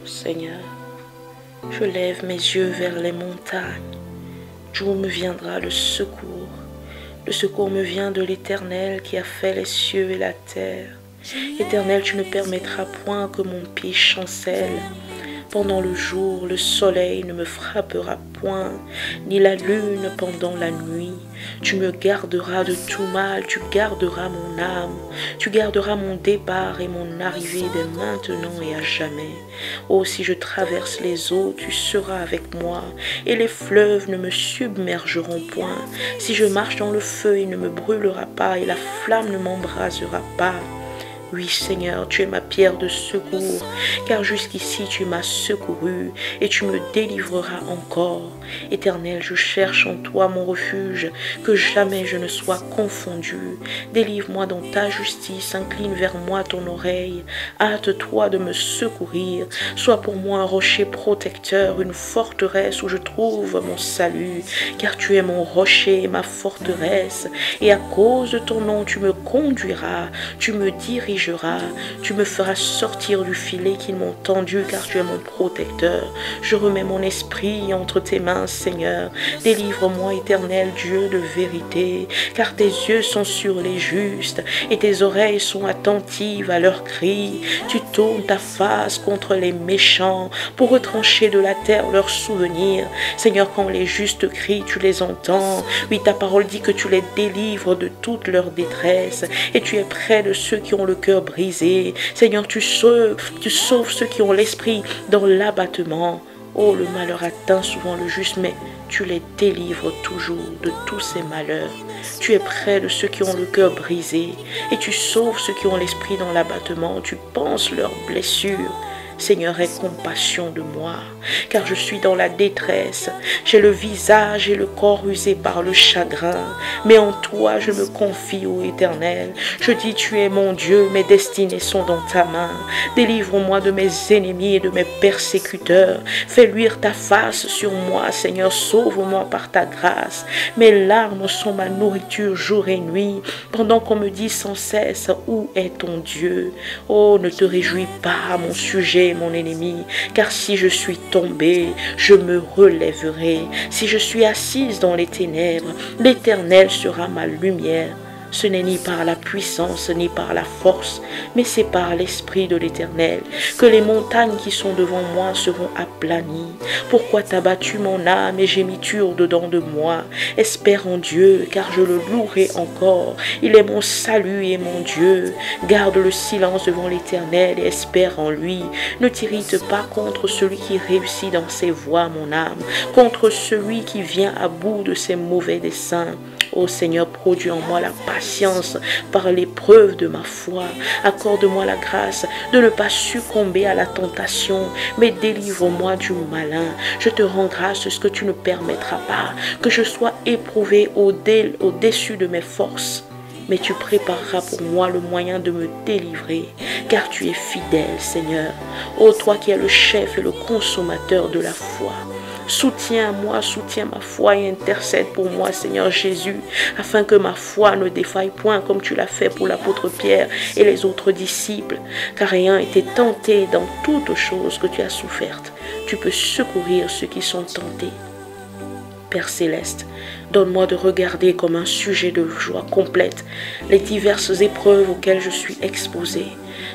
Seigneur, je lève mes yeux vers les montagnes, d'où me viendra le secours. Le secours me vient de l'Éternel qui a fait les cieux et la terre. Éternel, tu ne permettras point que mon pied chancelle. Pendant le jour, le soleil ne me frappera point, ni la lune pendant la nuit. Tu me garderas de tout mal, tu garderas mon âme, tu garderas mon départ et mon arrivée dès maintenant et à jamais. Oh, si je traverse les eaux, tu seras avec moi, et les fleuves ne me submergeront point. Si je marche dans le feu, il ne me brûlera pas, et la flamme ne m'embrasera pas. Oui, Seigneur, tu es ma pierre de secours, car jusqu'ici tu m'as secouru et tu me délivreras encore. Éternel, je cherche en toi mon refuge, que jamais je ne sois confondu. Délivre-moi dans ta justice, incline vers moi ton oreille, hâte-toi de me secourir. Sois pour moi un rocher protecteur, une forteresse où je trouve mon salut, car tu es mon rocher et ma forteresse, et à cause de ton nom tu me conduiras, tu me dirigeras, tu me feras sortir du filet qu'ils m'ont tendu, car tu es mon protecteur. Je remets mon esprit entre tes mains, Seigneur. Délivre-moi, Éternel Dieu de vérité, car tes yeux sont sur les justes et tes oreilles sont attentives à leurs cris. Tu tournes ta face contre les méchants pour retrancher de la terre leurs souvenirs. Seigneur, quand les justes crient, tu les entends. Oui, ta parole dit que tu les délivres de toute leur détresse et tu es près de ceux qui ont le cœur brisé. Seigneur, tu sauves ceux qui ont l'esprit dans l'abattement. Oh, le malheur atteint souvent le juste, mais tu les délivres toujours de tous ces malheurs. Tu es près de ceux qui ont le cœur brisé et tu sauves ceux qui ont l'esprit dans l'abattement. Tu penses leurs blessures. Seigneur, aie compassion de moi, car je suis dans la détresse. J'ai le visage et le corps usés par le chagrin, mais en toi je me confie, ô Éternel. Je dis, tu es mon Dieu, mes destinées sont dans ta main. Délivre-moi de mes ennemis et de mes persécuteurs. Fais luire ta face sur moi, Seigneur, sauve-moi par ta grâce. Mes larmes sont ma nourriture jour et nuit, pendant qu'on me dit sans cesse, où est ton Dieu? Oh, ne te réjouis pas à mon sujet, mon ennemi, car si je suis tombé, je me relèverai. Si je suis assise dans les ténèbres, l'Éternel sera ma lumière. Ce n'est ni par la puissance ni par la force, mais c'est par l'Esprit de l'Éternel que les montagnes qui sont devant moi seront aplanies. Pourquoi t'as battu mon âme et gémiture dedans de moi? Espère en Dieu, car je le louerai encore. Il est mon salut et mon Dieu. Garde le silence devant l'Éternel et espère en lui. Ne t'irrite pas contre celui qui réussit dans ses voies, mon âme, contre celui qui vient à bout de ses mauvais desseins. Ô Seigneur, produis en moi la patience par l'épreuve de ma foi. Accorde-moi la grâce de ne pas succomber à la tentation, mais délivre-moi du malin. Je te rends grâce de ce que tu ne permettras pas, que je sois éprouvé au-dessus de mes forces. Mais tu prépareras pour moi le moyen de me délivrer, car tu es fidèle, Seigneur. Ô toi qui es le chef et le consommateur de la foi. Soutiens-moi, soutiens ma foi et intercède pour moi, Seigneur Jésus, afin que ma foi ne défaille point comme tu l'as fait pour l'apôtre Pierre et les autres disciples, car ayant été tenté dans toutes choses que tu as souffertes, tu peux secourir ceux qui sont tentés. Père céleste, donne-moi de regarder comme un sujet de joie complète les diverses épreuves auxquelles je suis exposé,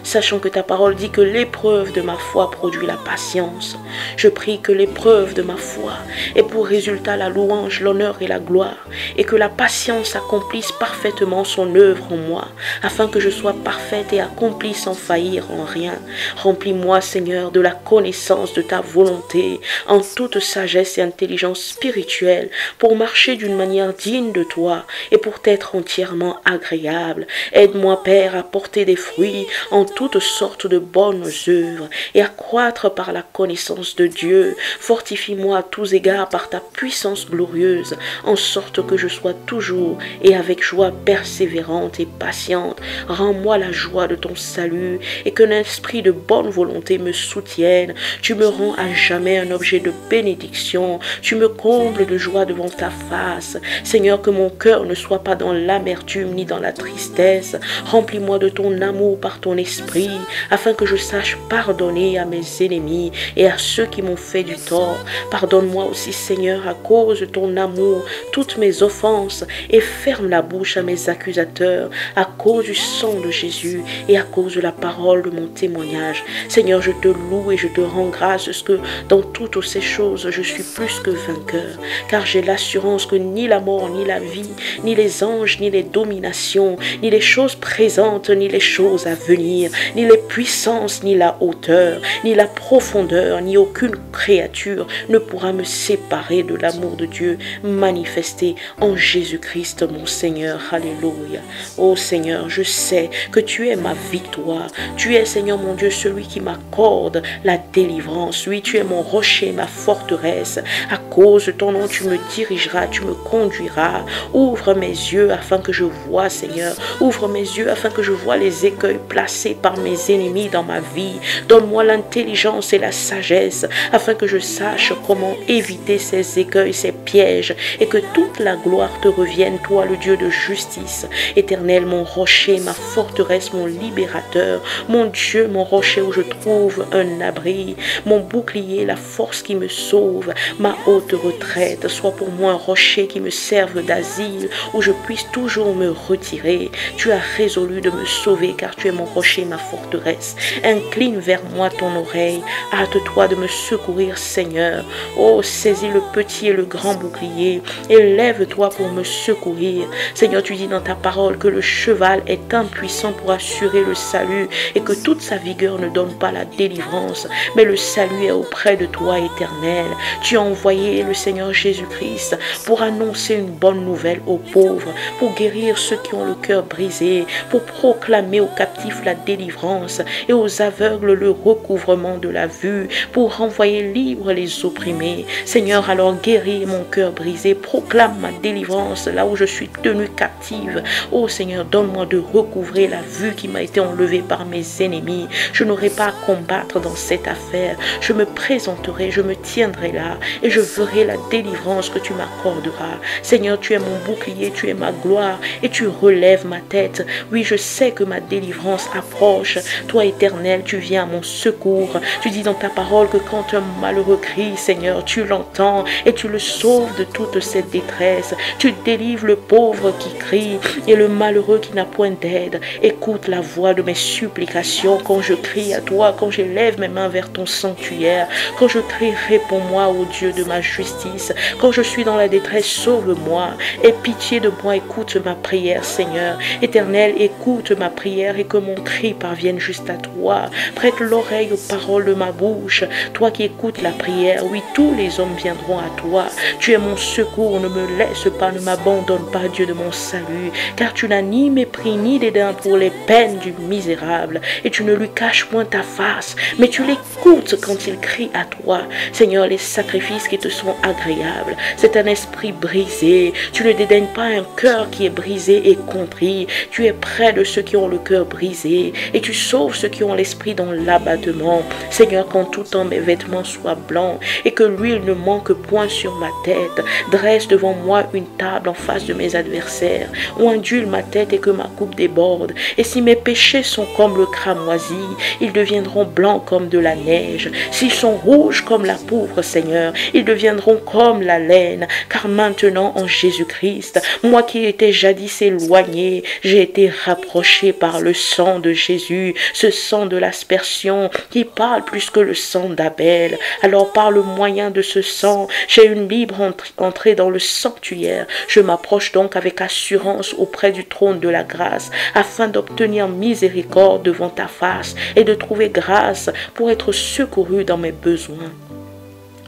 sachant que ta parole dit que l'épreuve de ma foi produit la patience. Je prie que l'épreuve de ma foi ait pour résultat la louange, l'honneur et la gloire, et que la patience accomplisse parfaitement son œuvre en moi, afin que je sois parfaite et accomplie sans faillir en rien. Remplis-moi, Seigneur, de la connaissance de ta volonté, en toute sagesse et intelligence spirituelle, pour marcher d'une manière digne de toi et pour t'être entièrement agréable. Aide-moi, Père, à porter des fruits en toutes sortes de bonnes œuvres et à croître par la connaissance de Dieu. Fortifie-moi à tous égards par ta puissance glorieuse, en sorte que je sois toujours et avec joie persévérante et patiente. Rends-moi la joie de ton salut et qu'un esprit de bonne volonté me soutienne. Tu me rends à jamais un objet de bénédiction. Tu me combles de joie devant ta face. Seigneur, que mon cœur ne soit pas dans l'amertume ni dans la tristesse. Remplis-moi de ton amour par ton esprit Saint-Esprit, afin que je sache pardonner à mes ennemis et à ceux qui m'ont fait du tort. Pardonne-moi aussi, Seigneur, à cause de ton amour, toutes mes offenses, et ferme la bouche à mes accusateurs, à cause du sang de Jésus et à cause de la parole de mon témoignage. Seigneur, je te loue et je te rends grâce parce que dans toutes ces choses, je suis plus que vainqueur, car j'ai l'assurance que ni la mort, ni la vie, ni les anges, ni les dominations, ni les choses présentes, ni les choses à venir, ni les puissances, ni la hauteur, ni la profondeur, ni aucune créature ne pourra me séparer de l'amour de Dieu manifesté en Jésus-Christ mon Seigneur. Alléluia. Oh Seigneur, je sais que tu es ma victoire. Tu es, Seigneur mon Dieu, celui qui m'accorde la délivrance. Oui, tu es mon rocher, ma forteresse. À cause de ton nom, tu me dirigeras, tu me conduiras. Ouvre mes yeux afin que je voie, Seigneur. Ouvre mes yeux afin que je voie les écueils placés par mes ennemis dans ma vie. Donne-moi l'intelligence et la sagesse afin que je sache comment éviter ces écueils, ces pièges, et que toute la gloire te revienne, toi le Dieu de justice. Éternel, mon rocher, ma forteresse, mon libérateur, mon Dieu, mon rocher où je trouve un abri, mon bouclier, la force qui me sauve, ma haute retraite, sois pour moi un rocher qui me serve d'asile, où je puisse toujours me retirer. Tu as résolu de me sauver, car tu es mon rocher, ma forteresse. Incline vers moi ton oreille, hâte-toi de me secourir, Seigneur. Oh, saisis le petit et le grand bouclier, et lève-toi pour me secourir. Seigneur, tu dis dans ta parole que le cheval est impuissant pour assurer le salut, et que toute sa vigueur ne donne pas la délivrance, mais le salut est auprès de toi, Éternel. Tu as envoyé le Seigneur Jésus-Christ pour annoncer une bonne nouvelle aux pauvres, pour guérir ceux qui ont le cœur brisé, pour proclamer aux captifs la délivrance et aux aveugles le recouvrement de la vue, pour renvoyer libres les opprimés. Seigneur, alors guéris mon cœur brisé, proclame ma délivrance là où je suis tenue captive. Oh Seigneur, donne-moi de recouvrer la vue qui m'a été enlevée par mes ennemis. Je n'aurai pas à combattre dans cette affaire. Je me présenterai, je me tiendrai là et je verrai la délivrance que tu m'accorderas. Seigneur, tu es mon bouclier, tu es ma gloire et tu relèves ma tête. Oui, je sais que ma délivrance approche. Toi, Éternel, tu viens à mon secours. Tu dis dans ta parole que quand un malheureux crie, Seigneur, tu l'entends et tu le sauves de toute cette détresse. Tu délivres le pauvre qui crie et le malheureux qui n'a point d'aide. Écoute la voix de mes supplications quand je crie à toi, quand j'élève mes mains vers ton sanctuaire, quand je crie, réponds-moi, ô Dieu de ma justice. Quand je suis dans la détresse, sauve-moi. Aie pitié de moi, écoute ma prière, Seigneur. Éternel, écoute ma prière et que mon cri parvienne juste à toi. Prête l'oreille aux paroles de ma bouche. Toi qui écoutes la prière, oui, tous les hommes viendront à toi. Tu es mon secours, ne me laisse pas, ne m'abandonne pas, Dieu de mon salut, car tu n'as ni mépris ni dédain pour les peines du misérable, et tu ne lui caches point ta face, mais tu l'écoutes quand il crie à toi. Seigneur, les sacrifices qui te sont agréables, c'est un esprit brisé. Tu ne dédaignes pas un cœur qui est brisé et contrit. Tu es près de ceux qui ont le cœur brisé, et tu sauves ceux qui ont l'esprit dans l'abattement. Seigneur, qu'en tout temps mes vêtements soient blancs, et que l'huile ne manque point sur ma tête. Dresse devant moi une table en face de mes adversaires, où ondule ma tête et que ma coupe déborde. Et si mes péchés sont comme le cramoisi, ils deviendront blancs comme de la neige. S'ils sont rouges comme la pourpre, Seigneur, ils deviendront comme la laine. Car maintenant, en Jésus-Christ, moi qui étais jadis éloigné, j'ai été rapproché par le sang de Jésus, ce sang de l'aspersion qui parle plus que le sang d'Abel. Alors par le moyen de ce sang, j'ai une libre entrée dans le sanctuaire. Je m'approche donc avec assurance auprès du trône de la grâce, afin d'obtenir miséricorde devant ta face et de trouver grâce pour être secouru dans mes besoins.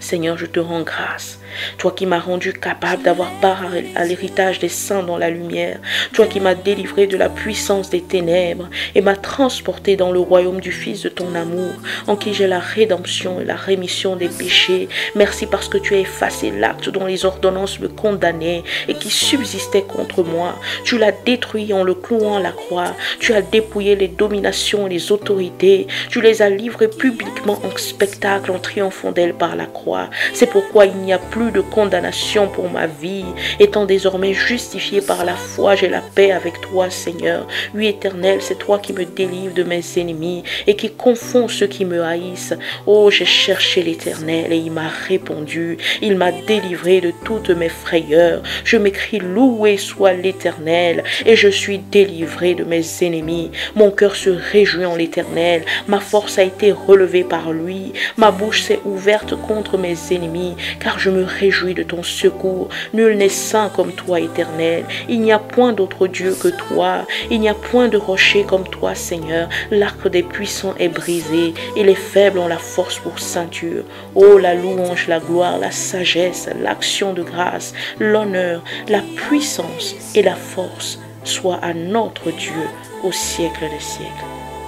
Seigneur, je te rends grâce. Toi qui m'as rendu capable d'avoir part à l'héritage des saints dans la lumière. Toi qui m'as délivré de la puissance des ténèbres et m'as transporté dans le royaume du Fils de ton amour, en qui j'ai la rédemption et la rémission des péchés. Merci parce que tu as effacé l'acte dont les ordonnances me condamnaient et qui subsistait contre moi. Tu l'as détruit en le clouant à la croix. Tu as dépouillé les dominations et les autorités. Tu les as livrées publiquement en spectacle en triomphant d'elles par la croix. C'est pourquoi il n'y a plus plus de condamnation pour ma vie. Étant désormais justifié par la foi, j'ai la paix avec toi, Seigneur. Oui, Éternel, c'est toi qui me délivres de mes ennemis et qui confonds ceux qui me haïssent. Oh, j'ai cherché l'Éternel et il m'a répondu. Il m'a délivré de toutes mes frayeurs. Je m'écris, loué soit l'Éternel, et je suis délivré de mes ennemis. Mon cœur se réjouit en l'Éternel. Ma force a été relevée par lui. Ma bouche s'est ouverte contre mes ennemis, car je me réjouis de ton secours. Nul n'est saint comme toi, Éternel. Il n'y a point d'autre Dieu que toi. Il n'y a point de rocher comme toi, Seigneur. L'arc des puissants est brisé, et les faibles ont la force pour ceinture. Oh, la louange, la gloire, la sagesse, l'action de grâce, l'honneur, la puissance et la force soit à notre Dieu au siècle des siècles.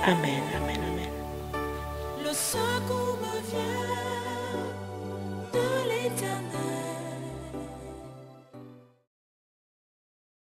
Amen. Amen.